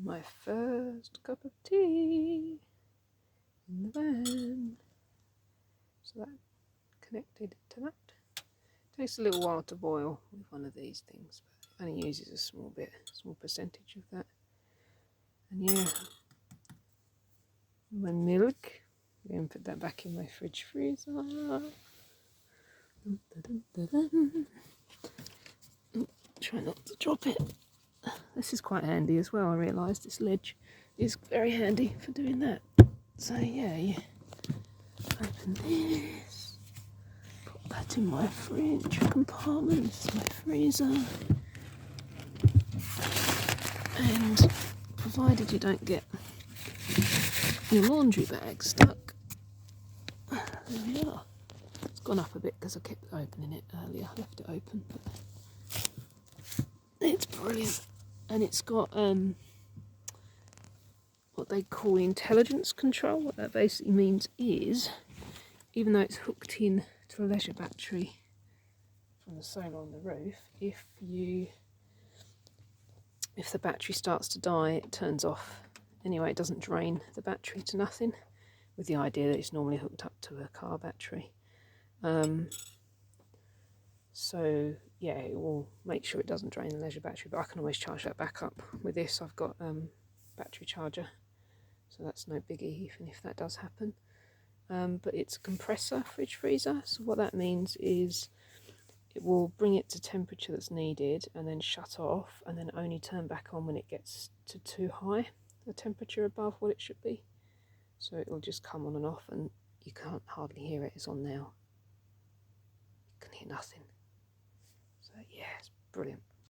My first cup of tea in the van. So that connected to that. Takes a little while to boil with one of these things, but it only uses a small percentage of that. And yeah, my milk. I'm going to put that back in my fridge freezer. Try not to drop it. This is quite handy as well. I realised this ledge is very handy for doing that. So yeah, open this, put that in my fridge compartment. This is my freezer, and provided you don't get your laundry bag stuck, there we are. It's gone up a bit because I kept opening it earlier. I left it open, but it's brilliant, and it's got what they call intelligence control. What that basically means is, even though it's hooked in to a leisure battery from the solar on the roof, if the battery starts to die, it turns off. Anyway, it doesn't drain the battery to nothing, with the idea that it's normally hooked up to a car battery. So yeah, it will make sure it doesn't drain the leisure battery, but I can always charge that back up. With this, I've got battery charger, so that's no biggie even if that does happen. But it's a compressor fridge freezer, so what that means is it will bring it to temperature that's needed and then shut off, and then only turn back on when it gets to too high a temperature above what it should be. So it will just come on and off, and you can't hardly hear it. It's on now. You can hear nothing. So yeah, it's brilliant.